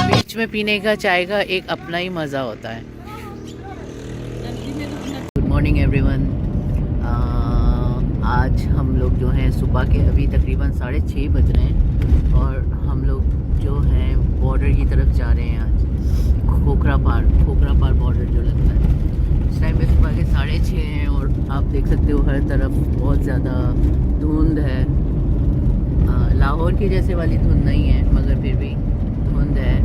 बीच में पीने का चाय का एक अपना ही मज़ा होता है। Good morning everyone. आज हम लोग जो हैं सुबह के अभी तकरीबन 6:30 बज रहे हैं और हम लोग जो हैं बॉर्डर की तरफ जा रहे हैं। आज खोखरा पार बॉर्डर जो लगता है। इस टाइम पे सुबह के 6:30 हैं और आप देख सकते हो हर तरफ बहुत ज़्यादा धुंध है। लाहौर की जैसे वाली धुंध नहीं है मगर फिर भी धुंध है।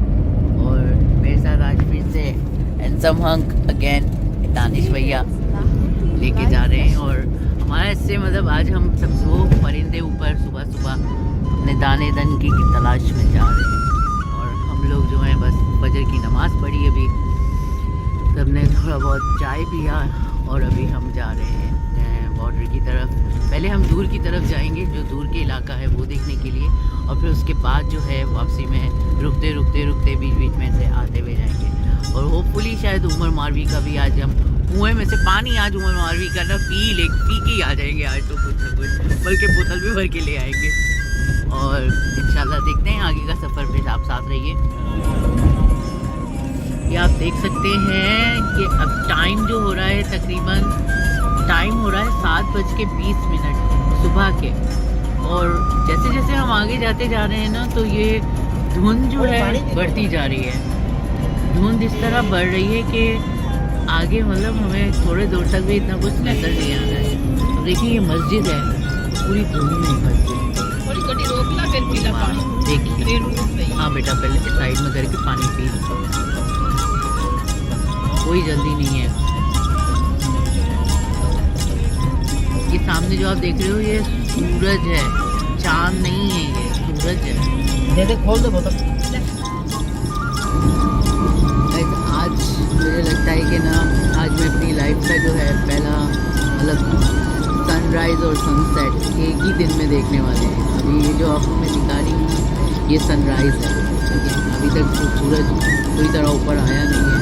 और मेरे साथ आज फिर से हैंडसम हंक अगेन दानिश भैया लेके जा रहे हैं। और हमारा इससे मतलब आज हम सब वो परिंदे ऊपर सुबह सुबह अपने दाने दन की तलाश में जा रहे हैं। और हम लोग जो हैं बस फजर की नमाज़ पढ़ी अभी, सबने थोड़ा बहुत चाय पिया और अभी हम जा रहे हैं बॉर्डर की तरफ। पहले हम दूर की तरफ जाएंगे, जो दूर के इलाका है वो देखने के लिए, और फिर उसके बाद जो है वापसी में रुकते बीच बीच में से आते हुए जाएंगे। और होपफुली शायद उमर मारवी का भी आज हम कुएँ में से पानी आज उमर मारवी का ना पी के ही आ जाएंगे आज तो कुछ ना कुछ, बल्कि बोतल भी भर के ले आएंगे। और इंशाल्लाह देखते हैं आगे का सफ़र फिर आप साथ रहिए। ये आप देख सकते हैं कि अब टाइम जो हो रहा है तकरीबन टाइम हो रहा है 7:20 सुबह के। और जैसे जैसे हम आगे जाते जा रहे हैं ना तो ये धुंध जो है बढ़ती जा रही है। धुंध इस तरह बढ़ रही है कि आगे मतलब हमें थोड़े दूर तक भी इतना कुछ नजर नहीं आ रहा है। तो देखिए ये मस्जिद है पूरी धुंध में मस्जिद। देखिए हाँ बेटा पहले साइड में करके पानी पी, कोई जल्दी नहीं है। ये सामने जो आप देख रहे हो ये सूरज है, चांद नहीं है, ये सूरज है। दे खोल दो बोतल। आज मुझे लगता है कि ना आज मैं अपनी लाइफ का जो है पहला मतलब सनराइज़ और सनसेट एक ही दिन में देखने वाले हैं। अभी ये जो आपको मैं दिखा रही हूँ ये सनराइज़ है, अभी तक सूरज पूरी तरह ऊपर आया नहीं है।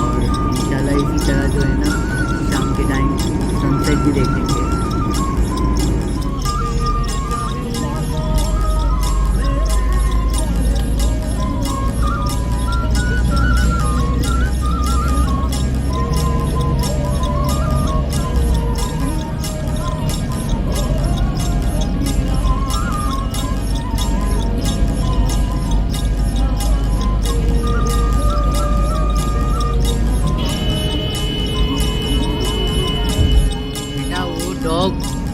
और इंशाल्लाह इसी तरह जो है ना शाम के टाइम सनसेट भी देखेंगे।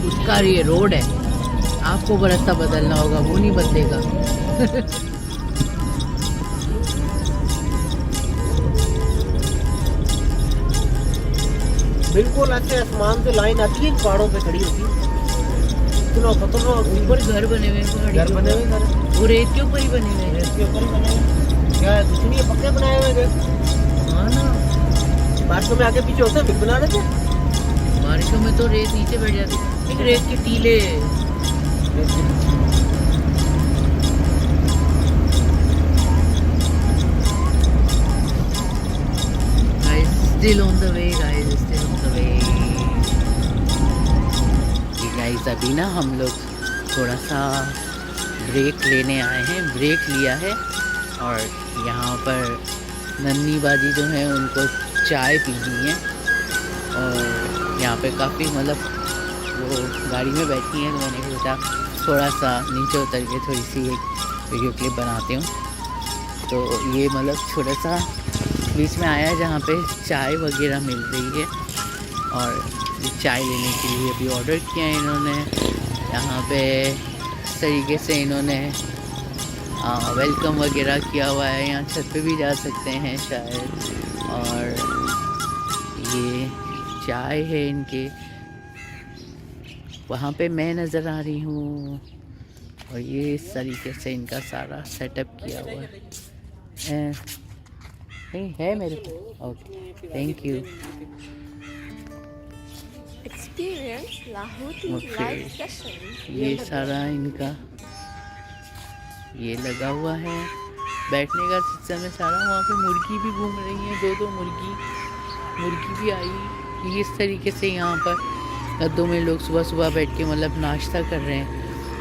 उसका ये रोड है, आपको रास्ता बदलना होगा, वो नहीं बदलेगा। बिल्कुल ऐसे आसमान से लाइन आती है, पहाड़ों पे खड़ी होती है। सुनो खतरनाक ऊपर घर बने हुए हैं, घर बने हुए घर वो रेत के ऊपर ही बने हुए हैं। रेत के ऊपर ही बने हुए, क्या है कुछ नहीं है, पक्के बनाए हुए घर। हाँ ना, बारिशों में आगे पीछे होते हैं, बिग बना देते हैं। बारिशों में तो रेत नीचे बैठ जाती है, एक रेत के टीले। Still on the way guys, still on the way। ये गाइस अभी ना हम लोग थोड़ा सा ब्रेक लेने आए हैं, ब्रेक लिया है। और यहाँ पर नन्ही बाजी जो है उनको चाय पीनी है। और यहाँ पे काफ़ी मतलब वो गाड़ी में बैठी हैं तो मैंने सोचा थोड़ा सा नीचे उतर के थोड़ी सी एक वीडियो क्लिप बनाती हूँ। तो ये मतलब छोटा सा बीच में आया है जहाँ पे चाय वगैरह मिल रही है। और ये चाय लेने के लिए अभी ऑर्डर किया है इन्होंने। यहाँ पे इस तरीके से इन्होंने वेलकम वगैरह किया हुआ है। यहाँ छत पे भी जा सकते हैं शायद। और ये चाय है इनके, वहाँ पे मैं नज़र आ रही हूँ। और ये इस तरीके से इनका सारा सेटअप किया हुआ है मेरे को। Okay thank you. Experience Lahoti live session। ये सारा इनका ये लगा हुआ है, बैठने का सिस्टम है सारा। वहाँ पे मुर्गी भी घूम रही हैं, दो मुर्गी भी आई। ये इस तरीके से यहाँ पर गद्दों में लोग सुबह सुबह बैठ के मतलब नाश्ता कर रहे हैं।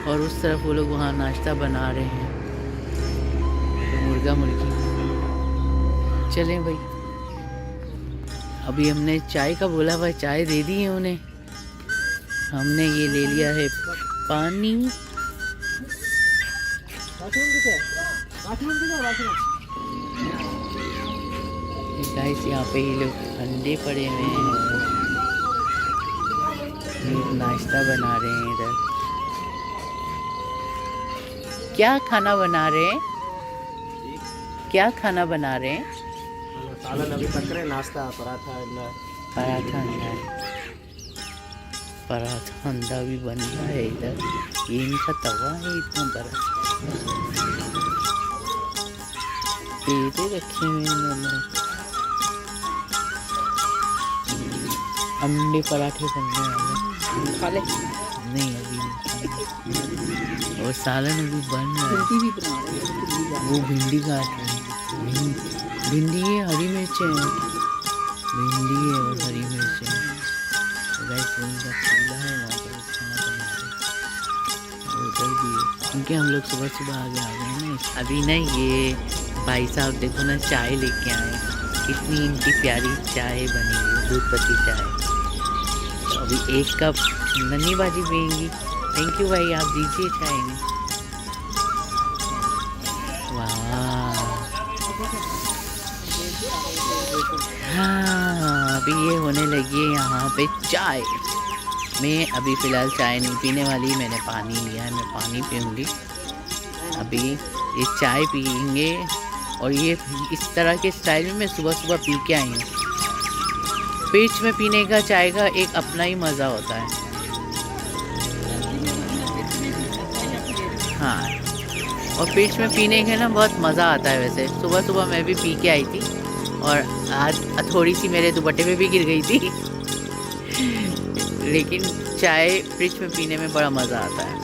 और उस तरफ वो लोग वहाँ नाश्ता बना रहे हैं, मुर्गा मुर्गी। चलें भाई, अभी हमने चाय का बोला हुआ, चाय दे दी है उन्हें। हमने ये ले लिया है पानी। गाइस यहाँ पे ये लोग अंडे पड़े हुए हैं, लोग नाश्ता बना रहे हैं इधर। क्या खाना बना रहे हैं? क्या खाना बना रहे हैं? सालन अभी पक रहे, नाश्ता पराठा अंडा। पराठा अंडा, पराठा अंडा भी बन रहा है इधर। ये इनका तवा है इतना बड़ा, पेड़े रखे हुए हैं इन्होंने। अंडे पराठे बनने वाले, खा ले। नहीं अभी नहीं, और सालन अभी बन रहा है। वो भिंडी काट रहे हैं, भिंडी है, हरी मिर्च है, भिंडी है और हरी मिर्च है। गाइस उनका चूल्हा है, वहाँ पर खाना बना रहे हैं। उधर भी है, क्योंकि हम लोग सुबह सुबह आगे आ गए हैं ना। अभी ना ये भाई साहब देखो ना चाय लेके आए, कितनी इनकी प्यारी चाय बनी हुई है, दूध पत्ती चाय। तो अभी एक कप नन्ही बाजी पियेंगी। थैंक यू भाई, आप दीजिए चाय में। वाह, हाँ अभी ये होने लगी है यहाँ पे चाय। मैं अभी फ़िलहाल चाय नहीं पीने वाली, मैंने पानी लिया है, मैं पानी पीऊँगी। अभी ये चाय पियेंगे, और ये इस तरह के स्टाइल में मैं सुबह सुबह पी के आई हूँ। फ्रिज में पीने का चाय का एक अपना ही मज़ा होता है। हाँ, और फ्रिज में पीने के ना बहुत मज़ा आता है। वैसे सुबह सुबह मैं भी पी के आई थी, और आज थोड़ी सी मेरे दुपट्टे पे भी गिर गई थी लेकिन चाय फ्रिज में पीने में बड़ा मज़ा आता है।